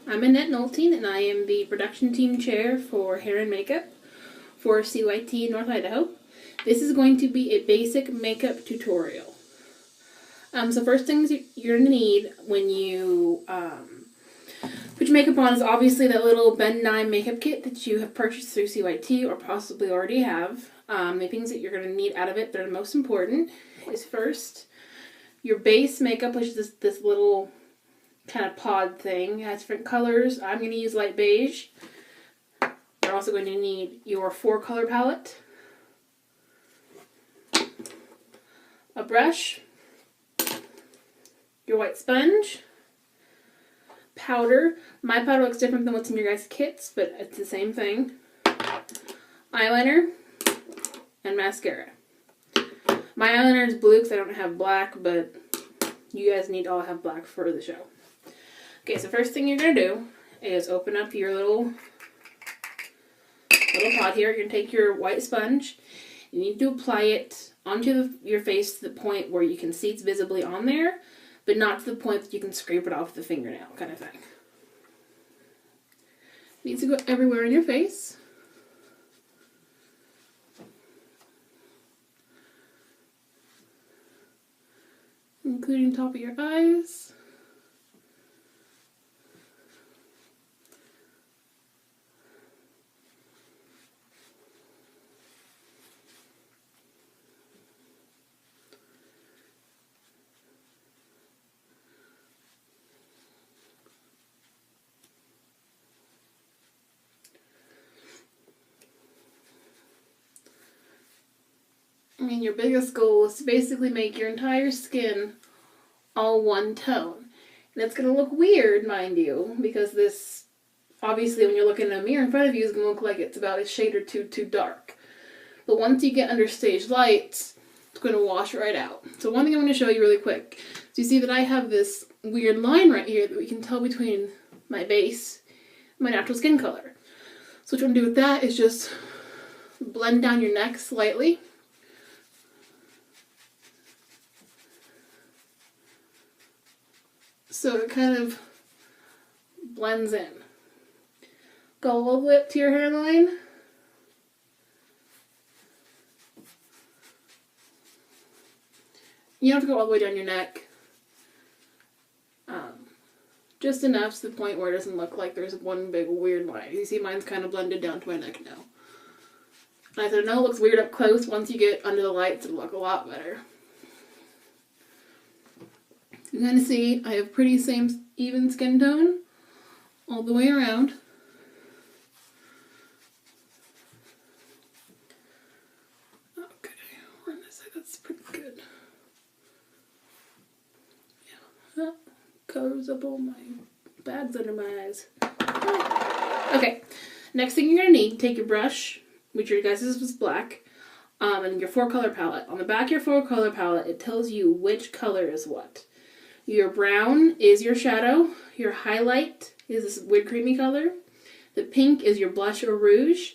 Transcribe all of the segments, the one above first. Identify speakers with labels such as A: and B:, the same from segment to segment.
A: I'm Annette Nolting, and I am the production team chair for hair and makeup for CYT North Idaho. This is going to be a basic makeup tutorial. So first things you're going to need when you put your makeup on is obviously that little Ben 9 makeup kit that you have purchased through CYT or possibly already have. The things that you're going to need out of it that are most important is first your base makeup, which is this little kind of pod thing. It has different colors. I'm going to use light beige. You're also going to need your 4-color palette, a brush, your white sponge, powder. My powder looks different than what's in your guys' kits, but it's the same thing. Eyeliner and mascara. My eyeliner is blue because I don't have black, but you guys need to all have black for the show. Okay, so first thing you're going to do is open up your little pot here. You're going to take your white sponge. You need to apply it onto your face to the point where you can see it's visibly on there, but not to the point that you can scrape it off with the fingernail kind of thing. It needs to go everywhere in your face. Including the top of your eyes. And your biggest goal is to basically make your entire skin all one tone. And it's going to look weird, mind you, because this, obviously when you're looking in a mirror in front of you, is going to look like it's about a shade or two too dark. But once you get under stage lights, it's going to wash right out. So one thing I'm going to show you really quick. So you see that I have this weird line right here that we can tell between my base and my natural skin color. So what you want to do with that is just blend down your neck slightly. So it kind of blends in. Go all the way up to your hairline. You don't have to go all the way down your neck. Just enough to the point where it doesn't look like there's one big weird line. You see mine's kind of blended down to my neck now. And I said, no, it looks weird up close. Once you get under the lights, it'll look a lot better. You're going to see I have pretty same even skin tone all the way around. Okay, we're on this side. That's pretty good. Yeah, that covers up all my bags under my eyes. Okay, next thing you're going to need, take your brush, which your guys' was black, and your 4-color palette. On the back of your 4-color palette, it tells you which color is what. Your brown is your shadow, your highlight is this weird creamy color, the pink is your blush or rouge,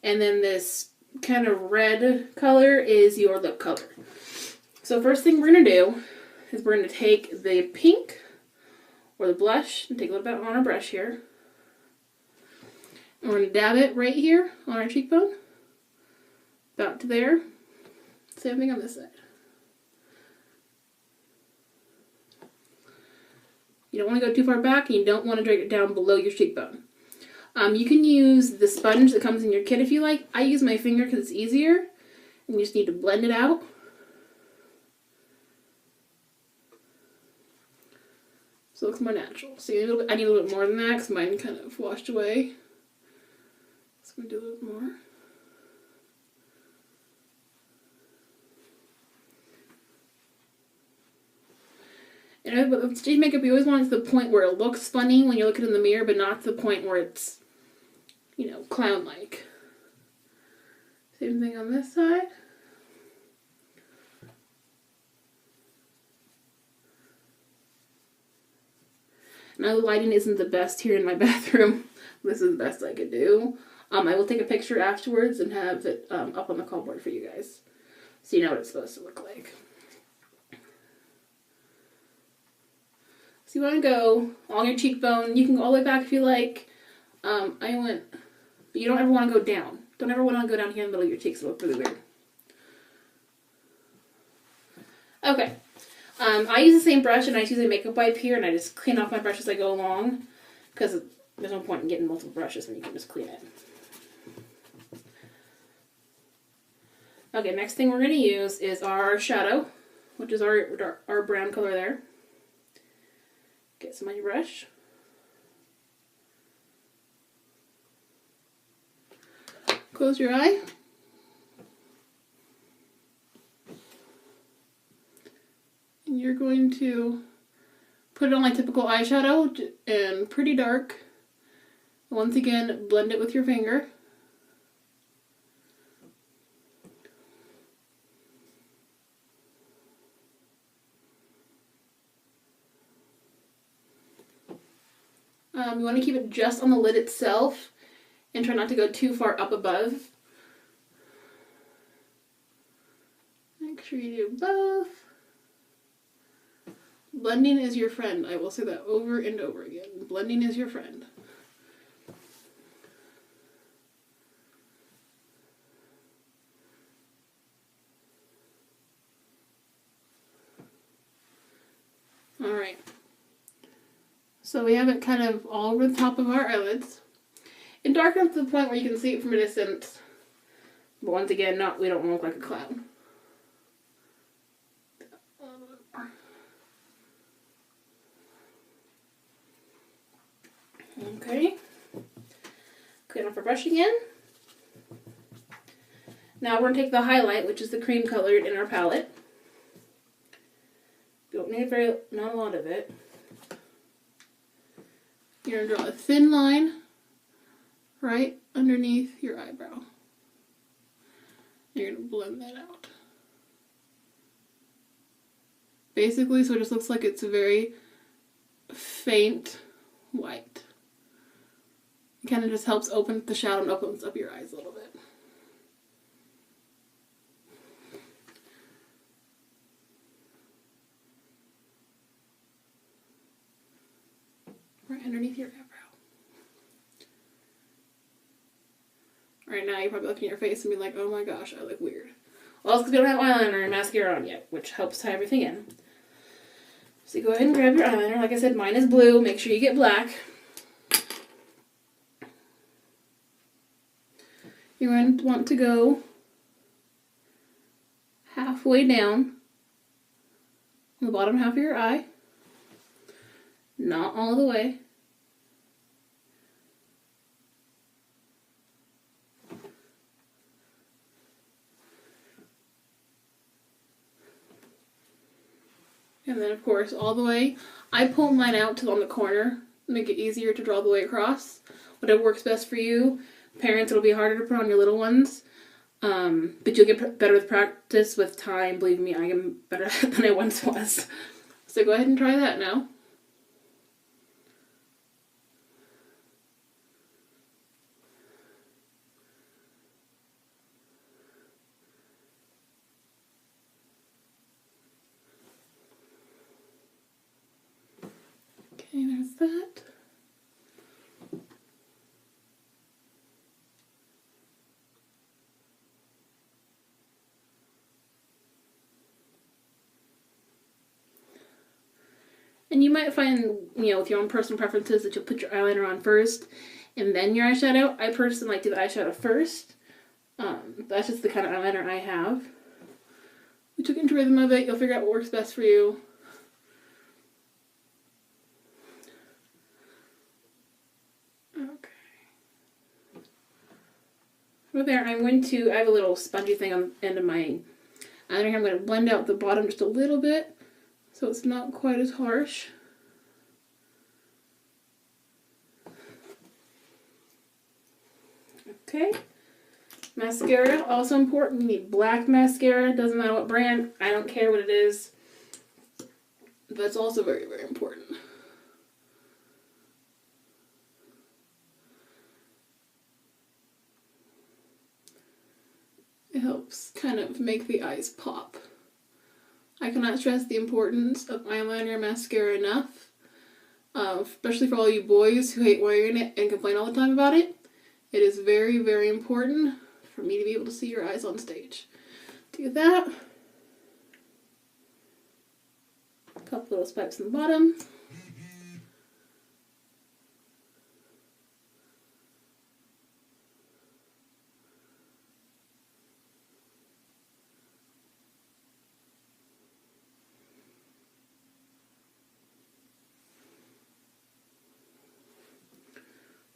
A: and then this kind of red color is your lip color. So first thing we're going to do is we're going to take the pink or the blush and take a little bit on our brush here. And we're going to dab it right here on our cheekbone, about to there. Same thing on this side. You don't want to go too far back, and you don't want to drag it down below your cheekbone. You can use the sponge that comes in your kit if you like. I use my finger because it's easier, and you just need to blend it out. So it looks more natural. So I need a little bit more than that because mine kind of washed away. So I'm going to do a little more. And with stage makeup, you always want it to the point where it looks funny when you look at it in the mirror, but not to the point where it's, you know, clown-like. Same thing on this side. Now the lighting isn't the best here in my bathroom. This is the best I could do. I will take a picture afterwards and have it up on the call board for you guys, so you know what it's supposed to look like. So you want to go along your cheekbone. You can go all the way back if you like. You don't ever want to go down. Don't ever want to go down here in the middle of your cheeks. It'll look really weird. Okay. I use the same brush, and I just use a makeup wipe here, and I just clean off my brush as I go along, because there's no point in getting multiple brushes when you can just clean it. Okay, next thing we're going to use is our shadow, which is our brown color there. Get some on your brush. Close your eye. And you're going to put it on like typical eyeshadow and pretty dark. Once again, blend it with your finger. You want to keep it just on the lid itself and try not to go too far up above. Make sure you do both. Blending is your friend. I will say that over and over again. Blending is your friend. Alright. So we have it kind of all over the top of our eyelids. And darken up to the point where you can see it from a distance. But once again, we don't want to look like a clown. Okay. Clean off our brush again. Now we're going to take the highlight, which is the cream colored in our palette. You don't need not a lot of it. You're going to draw a thin line right underneath your eyebrow. You're going to blend that out. Basically, so it just looks like it's a very faint white. It kind of just helps open the shadow and opens up your eyes a little bit. Right underneath your eyebrow. Right now, you're probably looking at your face and be like, oh my gosh, I look weird. Well, it's because we don't have eyeliner and mascara on yet, which helps tie everything in. So go ahead and grab your eyeliner. Like I said, mine is blue. Make sure you get black. You're going to want to go halfway down on the bottom half of your eye. Not all the way. And then, of course, all the way. I pull mine out to on the corner, make it easier to draw the way across. Whatever works best for you. Parents, it'll be harder to put on your little ones. But you'll get better with practice, with time. Believe me, I am better than I once was. So go ahead and try that now. Okay, there's that. And you might find, with your own personal preferences that you'll put your eyeliner on first and then your eyeshadow. I personally like to do the eyeshadow first. That's just the kind of eyeliner I have. We took into rhythm of it. You'll figure out what works best for you. Okay. Over there, I have a little spongy thing on the end of my eyeliner. I'm going to blend out the bottom just a little bit so it's not quite as harsh. Okay. Mascara, also important. You need black mascara. Doesn't matter what brand. I don't care what it is. That's also very, very important. It helps kind of make the eyes pop. I cannot stress the importance of eyeliner mascara enough. especially for all you boys who hate wearing it and complain all the time about it. It is very, very important for me to be able to see your eyes on stage. Do that. A couple little spikes in the bottom.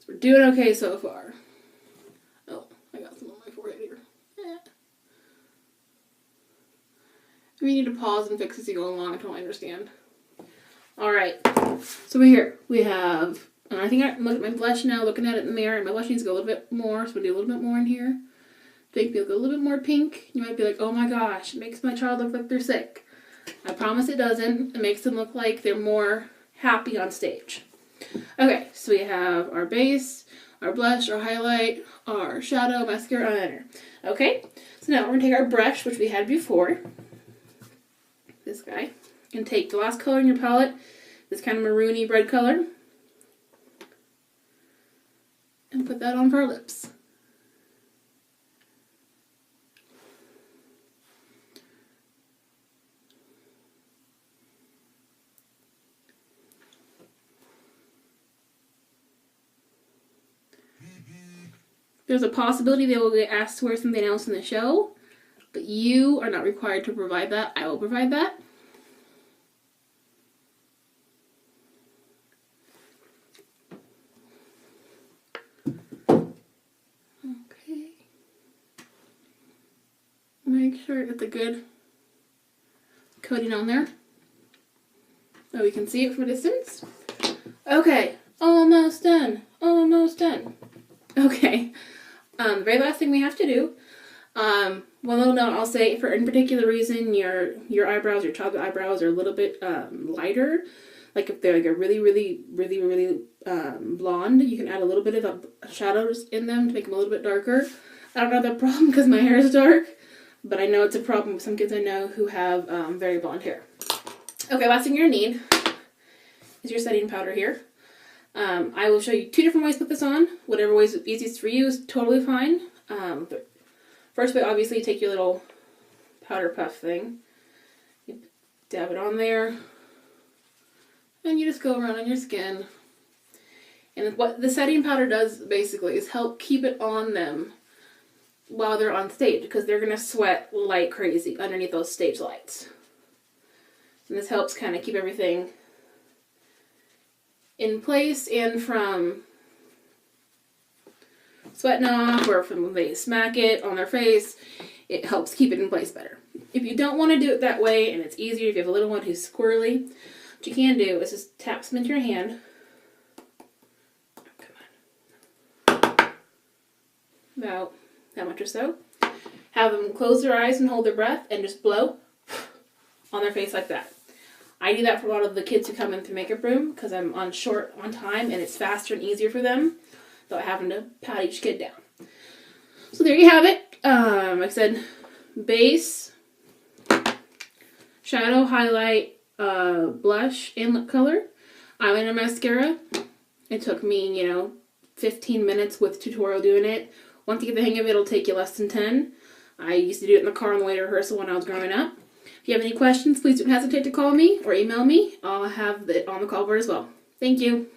A: We're doing okay so far. Oh, I got some on my forehead here. If you need to pause and fix as you go along, I totally understand. Alright, so we're here. We have, I think I look at my blush now, looking at it in the mirror, and my blush needs to go a little bit more, so we'll do a little bit more in here. Make me look a little bit more pink. You might be like, oh my gosh, it makes my child look like they're sick. I promise it doesn't. It makes them look like they're more happy on stage. Okay, so we have our base, our blush, our highlight, our shadow, mascara, eyeliner. Okay, so now we're going to take our brush, which we had before, this guy, and take the last color in your palette, this kind of maroony red color, and put that on for our lips. There's a possibility they will get asked to wear something else in the show, but you are not required to provide that. I will provide that. Okay. Make sure it's a good coating on there, so we can see it from a distance. Okay, almost done. Almost done. Okay. The very last thing we have to do, one little note I'll say, for any particular reason your eyebrows, your child's eyebrows are a little bit lighter, like if they're like a really blonde, you can add a little bit of shadows in them to make them a little bit darker. I don't have that problem because my hair is dark, but I know it's a problem with some kids I know who have very blonde hair. Okay, last thing you're going to need is your setting powder here. I will show you 2 different ways to put this on. Whatever way is easiest for you is totally fine. The first way, obviously, you take your little powder puff thing, you dab it on there, and you just go around on your skin. And what the setting powder does, basically, is help keep it on them while they're on stage, because they're going to sweat like crazy underneath those stage lights. And this helps kind of keep everything in place, and from sweating off or from when they smack it on their face, it helps keep it in place better. If you don't want to do it that way, and it's easier if you have a little one who's squirrely, what you can do is just tap some into your hand. Come on. About that much or so. Have them close their eyes and hold their breath and just blow on their face like that. I do that for a lot of the kids who come in through makeup room because I'm on time and it's faster and easier for them without having to pat each kid down. So there you have it. Like I said, base, shadow, highlight, blush, and lip color, eyeliner, mascara. It took me, 15 minutes with tutorial doing it. Once you get the hang of it, it'll take you less than 10. I used to do it in the car on the way to rehearsal when I was growing up. If you have any questions, please don't hesitate to call me or email me. I'll have it on the call board as well. Thank you.